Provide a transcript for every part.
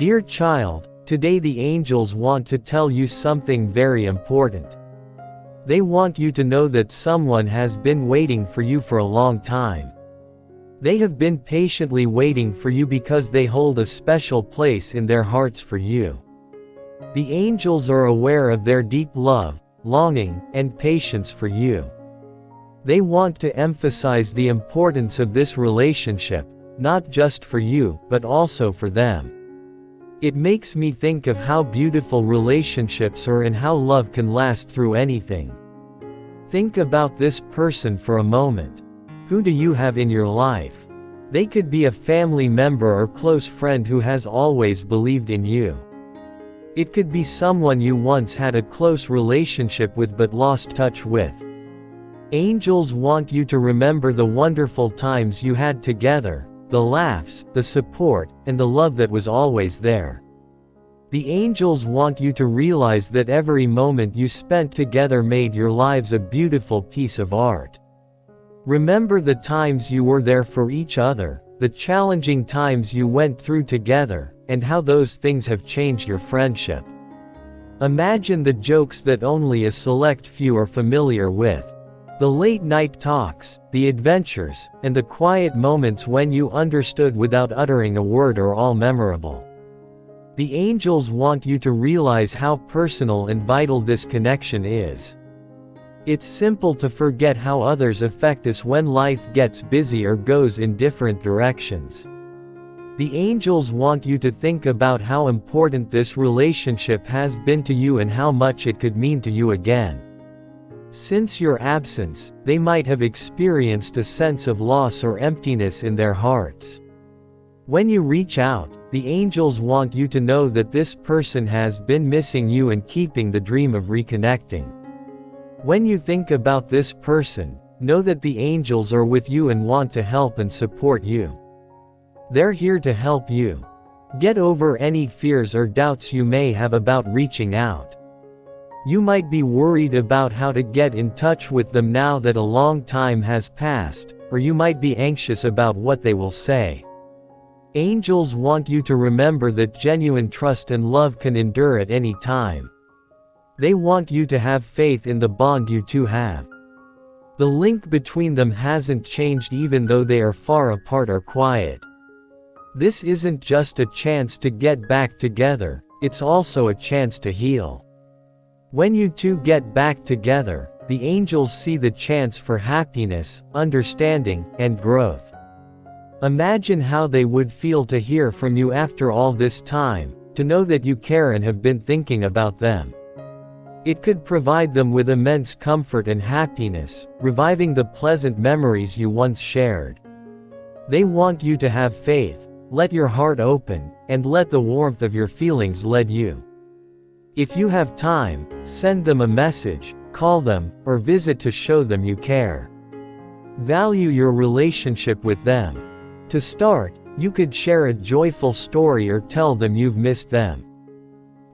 Dear child, today the angels want to tell you something very important. They want you to know that someone has been waiting for you for a long time. They have been patiently waiting for you because they hold a special place in their hearts for you. The angels are aware of their deep love, longing, and patience for you. They want to emphasize the importance of this relationship, not just for you, but also for them. It makes me think of how beautiful relationships are and how love can last through anything. Think about this person for a moment. Who do you have in your life? They could be a family member or close friend who has always believed in you. It could be someone you once had a close relationship with but lost touch with. Angels want you to remember the wonderful times you had together, the laughs, the support, and the love that was always there. The angels want you to realize that every moment you spent together made your lives a beautiful piece of art. Remember the times you were there for each other, the challenging times you went through together, and how those things have changed your friendship. Imagine the jokes that only a select few are familiar with. The late-night talks, the adventures, and the quiet moments when you understood without uttering a word are all memorable. The angels want you to realize how personal and vital this connection is. It's simple to forget how others affect us when life gets busy or goes in different directions. The angels want you to think about how important this relationship has been to you and how much it could mean to you again. Since your absence, they might have experienced a sense of loss or emptiness in their hearts. When you reach out, the angels want you to know that this person has been missing you and keeping the dream of reconnecting. When you think about this person, know that the angels are with you and want to help and support you. They're here to help you get over any fears or doubts you may have about reaching out. You might be worried about how to get in touch with them now that a long time has passed, or you might be anxious about what they will say. Angels want you to remember that genuine trust and love can endure at any time. They want you to have faith in the bond you two have. The link between them hasn't changed even though they are far apart or quiet. This isn't just a chance to get back together, it's also a chance to heal. When you two get back together, the angels see the chance for happiness, understanding, and growth. Imagine how they would feel to hear from you after all this time, to know that you care and have been thinking about them. It could provide them with immense comfort and happiness, reviving the pleasant memories you once shared. They want you to have faith, let your heart open, and let the warmth of your feelings lead you. If you have time, send them a message, call them, or visit to show them you care. Value your relationship with them. To start, you could share a joyful story or tell them you've missed them.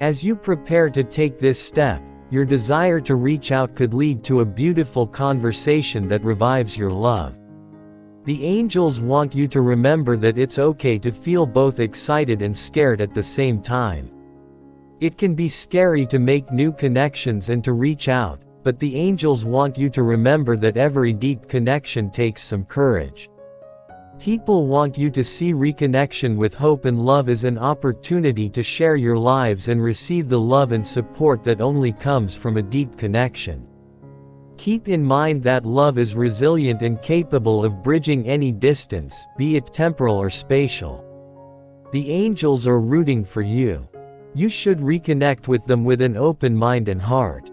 As you prepare to take this step, your desire to reach out could lead to a beautiful conversation that revives your love. The angels want you to remember that it's okay to feel both excited and scared at the same time. It can be scary to make new connections and to reach out, but the angels want you to remember that every deep connection takes some courage. People want you to see reconnection with hope and love as an opportunity to share your lives and receive the love and support that only comes from a deep connection. Keep in mind that love is resilient and capable of bridging any distance, be it temporal or spatial. The angels are rooting for you. You should reconnect with them with an open mind and heart.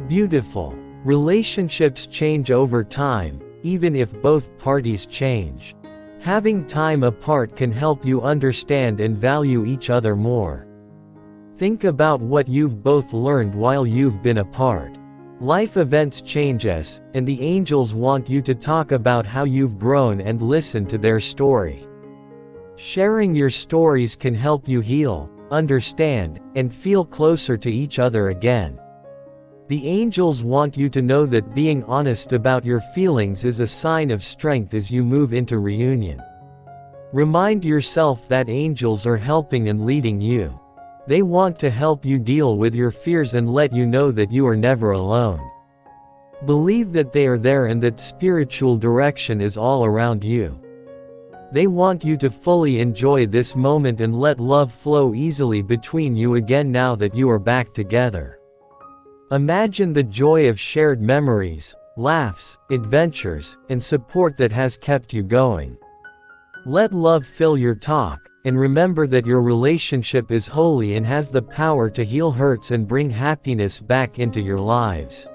Beautiful. Relationships change over time, even if both parties change. Having time apart can help you understand and value each other more. Think about what you've both learned while you've been apart. Life events change us, and the angels want you to talk about how you've grown and listen to their story. Sharing your stories can help you heal, understand, and feel closer to each other again. The angels want you to know that being honest about your feelings is a sign of strength as you move into reunion. Remind yourself that angels are helping and leading you. They want to help you deal with your fears and let you know that you are never alone. Believe that they are there and that spiritual direction is all around you. They want you to fully enjoy this moment and let love flow easily between you again now that you are back together. Imagine the joy of shared memories, laughs, adventures, and support that has kept you going. Let love fill your talk, and remember that your relationship is holy and has the power to heal hurts and bring happiness back into your lives.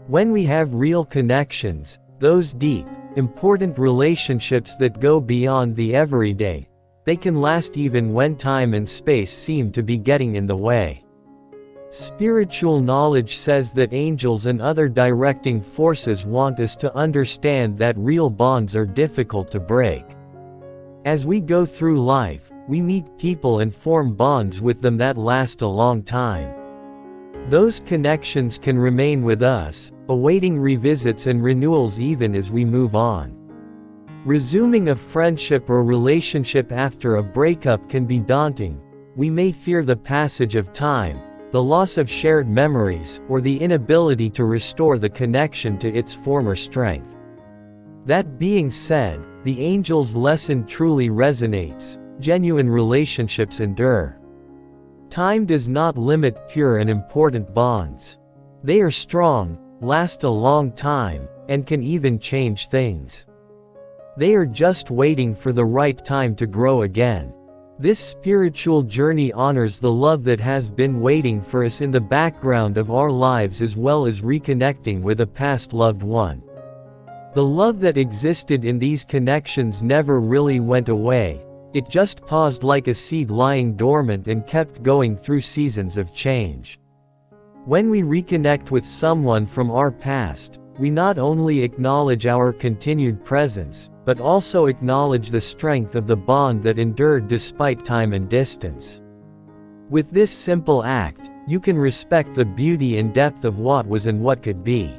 When we have real connections, those deep, important relationships that go beyond the everyday, they can last even when time and space seem to be getting in the way. Spiritual knowledge says that angels and other directing forces want us to understand that real bonds are difficult to break. As we go through life, we meet people and form bonds with them that last a long time. Those connections can remain with us, awaiting revisits and renewals even as we move on. Resuming a friendship or relationship after a breakup can be daunting. We may fear the passage of time, the loss of shared memories, or the inability to restore the connection to its former strength. That being said, the angel's lesson truly resonates. Genuine relationships endure. Time does not limit pure and important bonds. They are strong, last a long time, and can even change things. They are just waiting for the right time to grow again. This spiritual journey honors the love that has been waiting for us in the background of our lives as well as reconnecting with a past loved one. The love that existed in these connections never really went away. It just paused like a seed lying dormant and kept going through seasons of change. When we reconnect with someone from our past, we not only acknowledge our continued presence, but also acknowledge the strength of the bond that endured despite time and distance. With this simple act, you can respect the beauty and depth of what was and what could be.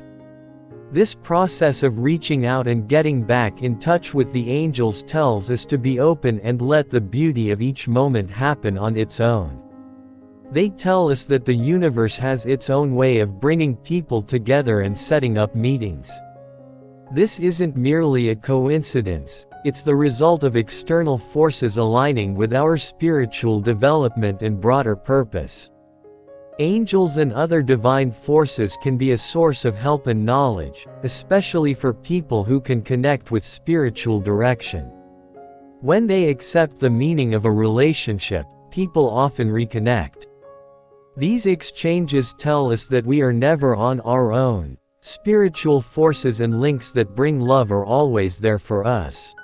This process of reaching out and getting back in touch with the angels tells us to be open and let the beauty of each moment happen on its own. They tell us that the universe has its own way of bringing people together and setting up meetings. This isn't merely a coincidence, it's the result of external forces aligning with our spiritual development and broader purpose. Angels and other divine forces can be a source of help and knowledge, especially for people who can connect with spiritual direction. When they accept the meaning of a relationship, people often reconnect. These exchanges tell us that we are never on our own. Spiritual forces and links that bring love are always there for us.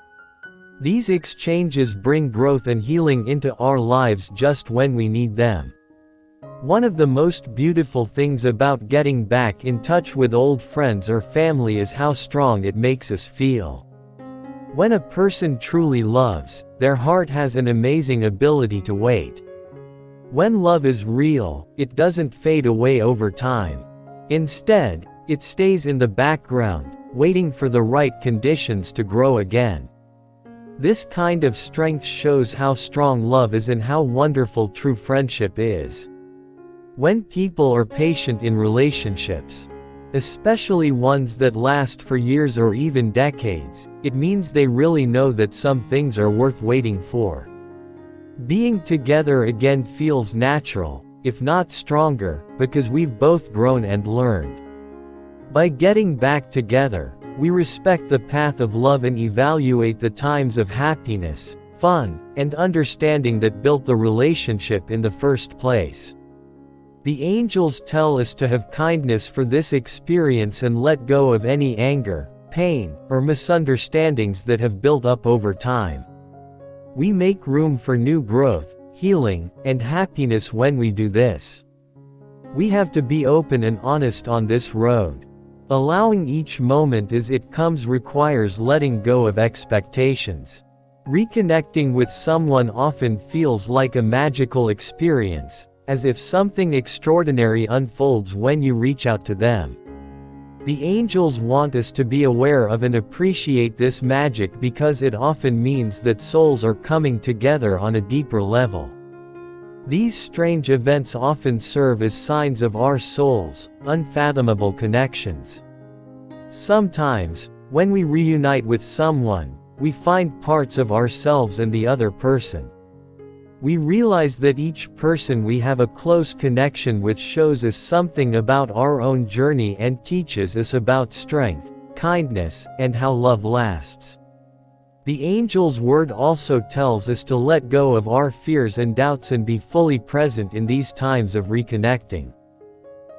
These exchanges bring growth and healing into our lives just when we need them. One of the most beautiful things about getting back in touch with old friends or family is how strong it makes us feel. When a person truly loves, their heart has an amazing ability to wait. When love is real, it doesn't fade away over time. Instead, it stays in the background, waiting for the right conditions to grow again. This kind of strength shows how strong love is and how wonderful true friendship is. When people are patient in relationships, especially ones that last for years or even decades, it means they really know that some things are worth waiting for. Being together again feels natural, if not stronger, because we've both grown and learned. By getting back together, we respect the path of love and evaluate the times of happiness, fun, and understanding that built the relationship in the first place. The angels tell us to have kindness for this experience and let go of any anger, pain, or misunderstandings that have built up over time. We make room for new growth, healing, and happiness when we do this. We have to be open and honest on this road. Allowing each moment as it comes requires letting go of expectations. Reconnecting with someone often feels like a magical experience, as if something extraordinary unfolds when you reach out to them. The angels want us to be aware of and appreciate this magic because it often means that souls are coming together on a deeper level. These strange events often serve as signs of our souls' unfathomable connections. Sometimes, when we reunite with someone, we find parts of ourselves in the other person. We realize that each person we have a close connection with shows us something about our own journey and teaches us about strength, kindness, and how love lasts. The angel's word also tells us to let go of our fears and doubts and be fully present in these times of reconnecting.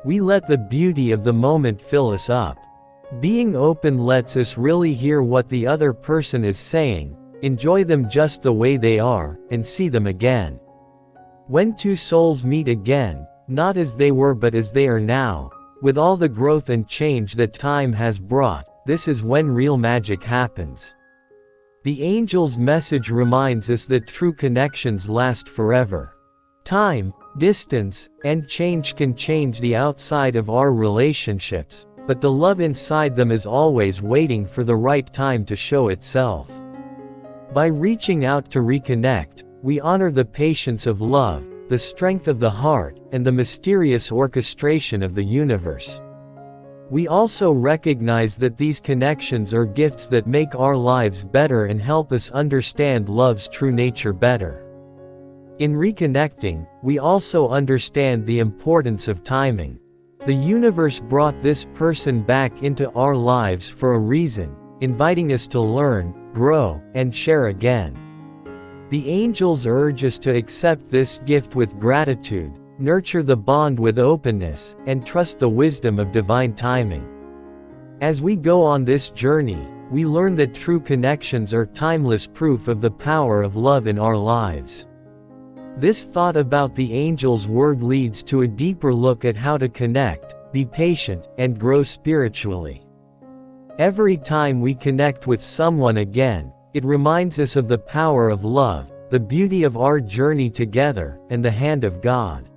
We let the beauty of the moment fill us up. Being open lets us really hear what the other person is saying, enjoy them just the way they are, and see them again. When two souls meet again, not as they were but as they are now, with all the growth and change that time has brought, this is when real magic happens. The angel's message reminds us that true connections last forever. Time, distance, and change can change the outside of our relationships, but the love inside them is always waiting for the right time to show itself. By reaching out to reconnect, we honor the patience of love, the strength of the heart, and the mysterious orchestration of the universe. We also recognize that these connections are gifts that make our lives better and help us understand love's true nature better. In reconnecting, we also understand the importance of timing. The universe brought this person back into our lives for a reason, inviting us to learn, grow, and share again. The angels urge us to accept this gift with gratitude, nurture the bond with openness, and trust the wisdom of divine timing. As we go on this journey, we learn that true connections are timeless proof of the power of love in our lives. This thought about the angel's word leads to a deeper look at how to connect, be patient, and grow spiritually. Every time we connect with someone again, it reminds us of the power of love, the beauty of our journey together, and the hand of God.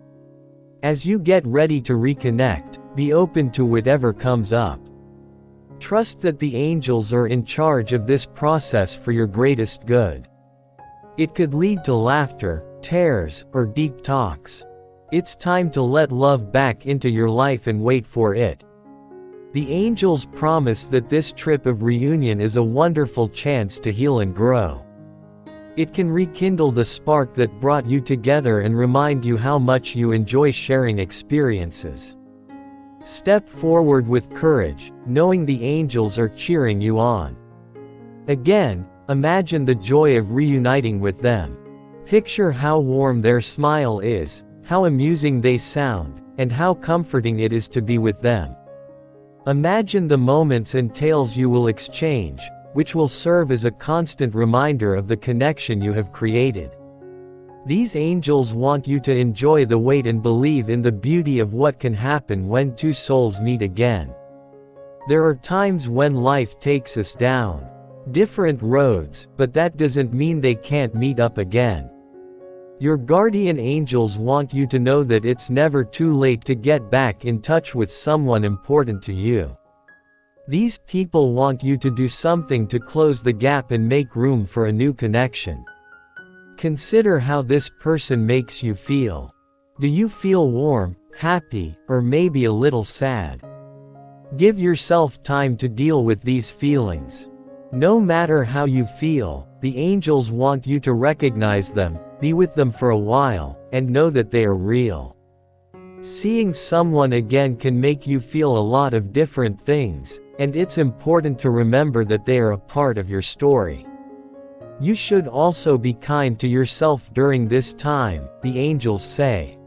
As you get ready to reconnect, be open to whatever comes up. Trust that the angels are in charge of this process for your greatest good. It could lead to laughter, tears, or deep talks. It's time to let love back into your life and wait for it. The angels promise that this trip of reunion is a wonderful chance to heal and grow. It can rekindle the spark that brought you together and remind you how much you enjoy sharing experiences. Step forward with courage, knowing the angels are cheering you on. Again, imagine the joy of reuniting with them. Picture how warm their smile is, how amusing they sound, and how comforting it is to be with them. Imagine the moments and tales you will exchange, which will serve as a constant reminder of the connection you have created. These angels want you to enjoy the wait and believe in the beauty of what can happen when two souls meet again. There are times when life takes us down different roads, but that doesn't mean they can't meet up again. Your guardian angels want you to know that it's never too late to get back in touch with someone important to you. These people want you to do something to close the gap and make room for a new connection. Consider how this person makes you feel. Do you feel warm, happy, or maybe a little sad? Give yourself time to deal with these feelings. No matter how you feel, the angels want you to recognize them, be with them for a while, and know that they are real. Seeing someone again can make you feel a lot of different things, and it's important to remember that they are a part of your story. You should also be kind to yourself during this time, the angels say.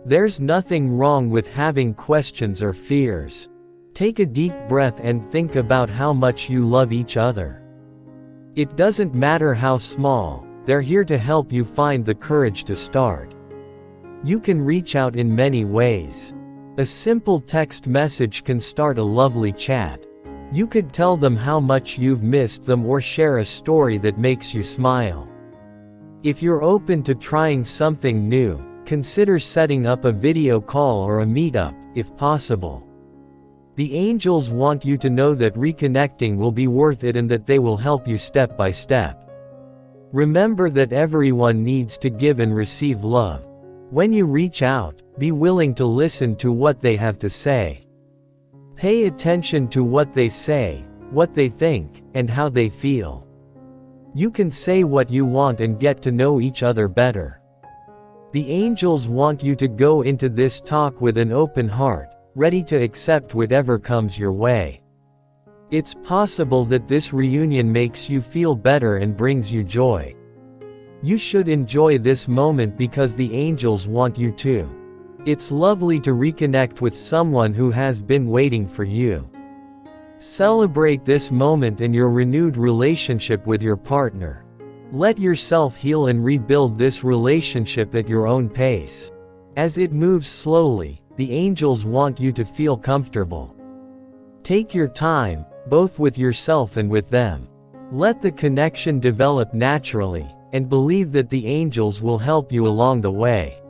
There's nothing wrong with having questions or fears. Take a deep breath and think about how much you love each other. It doesn't matter how small, they're here to help you find the courage to start. You can reach out in many ways. A simple text message can start a lovely chat. You could tell them how much you've missed them or share a story that makes you smile. If you're open to trying something new, consider setting up a video call or a meetup, if possible. The angels want you to know that reconnecting will be worth it and that they will help you step by step. Remember that everyone needs to give and receive love. When you reach out, be willing to listen to what they have to say. Pay attention to what they say, what they think, and how they feel. You can say what you want and get to know each other better. The angels want you to go into this talk with an open heart, ready to accept whatever comes your way. It's possible that this reunion makes you feel better and brings you joy. You should enjoy this moment because the angels want you to. It's lovely to reconnect with someone who has been waiting for you. Celebrate this moment and your renewed relationship with your partner. Let yourself heal and rebuild this relationship at your own pace. As it moves slowly, the angels want you to feel comfortable. Take your time, both with yourself and with them. Let the connection develop naturally, and believe that the angels will help you along the way.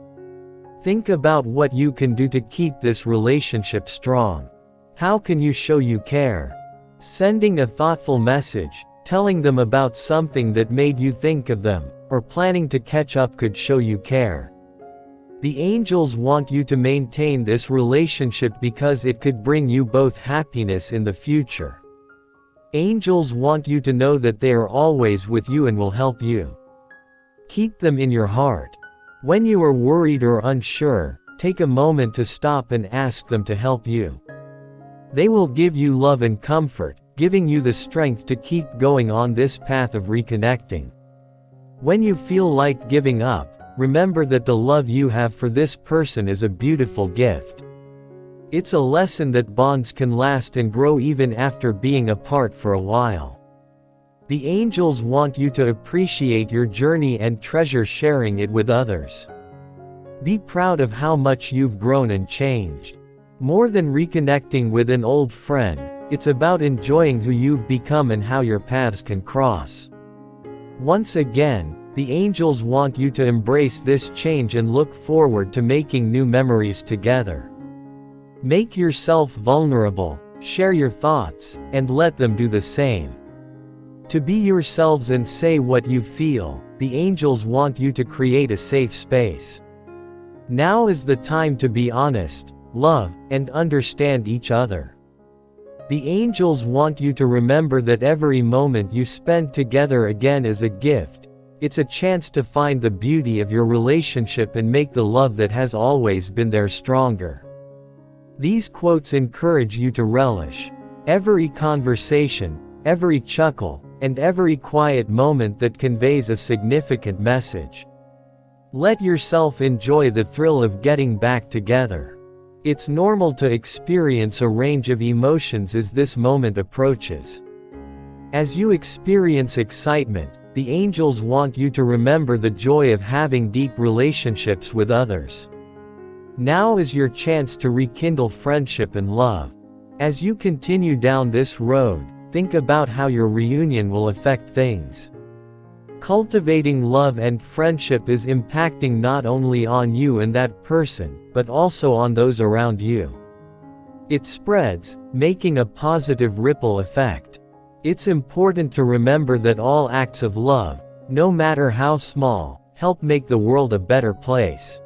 Think about what you can do to keep this relationship strong. How can you show you care? Sending a thoughtful message, telling them about something that made you think of them, or planning to catch up could show you care. The angels want you to maintain this relationship because it could bring you both happiness in the future. Angels want you to know that they are always with you and will help you. Keep them in your heart. When you are worried or unsure, take a moment to stop and ask them to help you. They will give you love and comfort, giving you the strength to keep going on this path of reconnecting. When you feel like giving up, remember that the love you have for this person is a beautiful gift. It's a lesson that bonds can last and grow even after being apart for a while. The angels want you to appreciate your journey and treasure sharing it with others. Be proud of how much you've grown and changed. More than reconnecting with an old friend, it's about enjoying who you've become and how your paths can cross. Once again, the angels want you to embrace this change and look forward to making new memories together. Make yourself vulnerable, share your thoughts, and let them do the same. To be yourselves and say what you feel, the angels want you to create a safe space. Now is the time to be honest, love, and understand each other. The angels want you to remember that every moment you spend together again is a gift. It's a chance to find the beauty of your relationship and make the love that has always been there stronger. These quotes encourage you to relish every conversation, every chuckle, and every quiet moment that conveys a significant message. Let yourself enjoy the thrill of getting back together. It's normal to experience a range of emotions as this moment approaches. As you experience excitement, the angels want you to remember the joy of having deep relationships with others. Now is your chance to rekindle friendship and love. As you continue down this road, think about how your reunion will affect things. Cultivating love and friendship is impacting not only on you and that person, but also on those around you. It spreads, making a positive ripple effect. It's important to remember that all acts of love, no matter how small, help make the world a better place.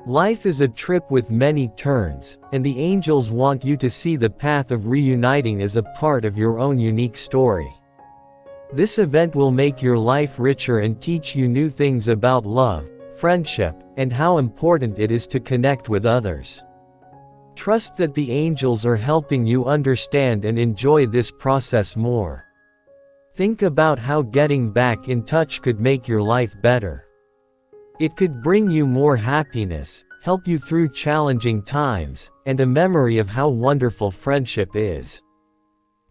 Life is a trip with many turns, and the angels want you to see the path of reuniting as a part of your own unique story. This event will make your life richer and teach you new things about love, friendship, and how important it is to connect with others. Trust that the angels are helping you understand and enjoy this process more. Think about how getting back in touch could make your life better. It could bring you more happiness, help you through challenging times, and a memory of how wonderful friendship is.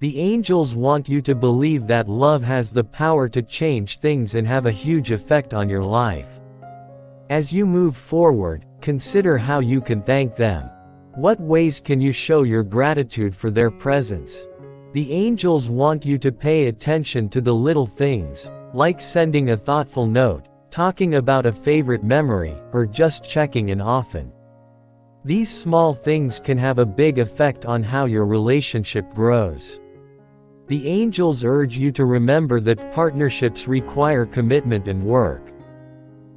The angels want you to believe that love has the power to change things and have a huge effect on your life. As you move forward, consider how you can thank them. What ways can you show your gratitude for their presence? The angels want you to pay attention to the little things, like sending a thoughtful note, talking about a favorite memory, or just checking in often. These small things can have a big effect on how your relationship grows. The angels urge you to remember that partnerships require commitment and work.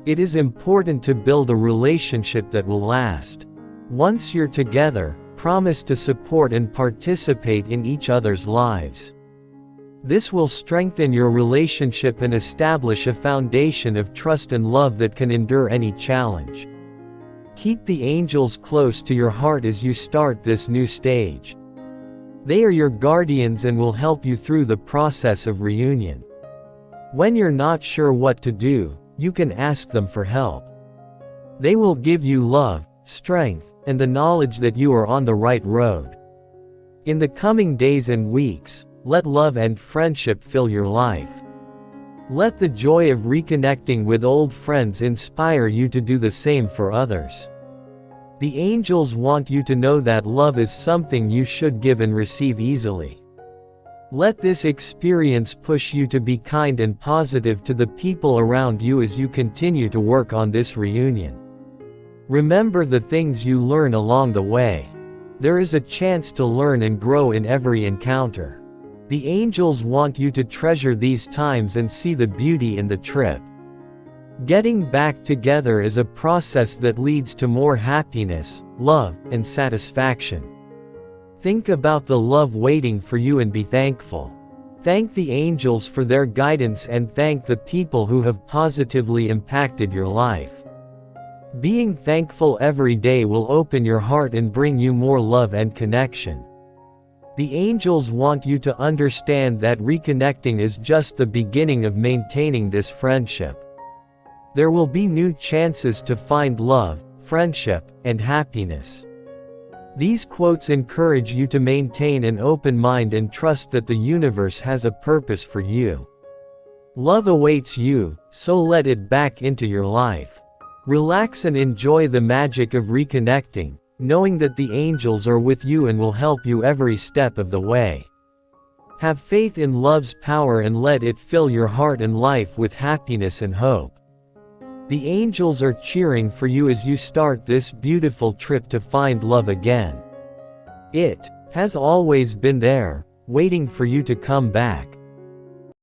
It is important to build a relationship that will last. Once you're together, promise to support and participate in each other's lives. This will strengthen your relationship and establish a foundation of trust and love that can endure any challenge. Keep the angels close to your heart as you start this new stage. They are your guardians and will help you through the process of reunion. When you're not sure what to do, you can ask them for help. They will give you love, strength, and the knowledge that you are on the right road. In the coming days and weeks, let love and friendship fill your life. Let the joy of reconnecting with old friends inspire you to do the same for others. The angels want you to know that love is something you should give and receive easily. Let this experience push you to be kind and positive to the people around you as you continue to work on this reunion. Remember the things you learn along the way. There is a chance to learn and grow in every encounter. The angels want you to treasure these times and see the beauty in the trip. Getting back together is a process that leads to more happiness, love, and satisfaction. Think about the love waiting for you and be thankful. Thank the angels for their guidance and thank the people who have positively impacted your life. Being thankful every day will open your heart and bring you more love and connection. The angels want you to understand that reconnecting is just the beginning of maintaining this friendship. There will be new chances to find love, friendship, and happiness. These quotes encourage you to maintain an open mind and trust that the universe has a purpose for you. Love awaits you, so let it back into your life. Relax and enjoy the magic of reconnecting, knowing that the angels are with you and will help you every step of the way. Have faith in love's power and let it fill your heart and life with happiness and hope. The angels are cheering for you as you start this beautiful trip to find love again. It has always been there, waiting for you to come back.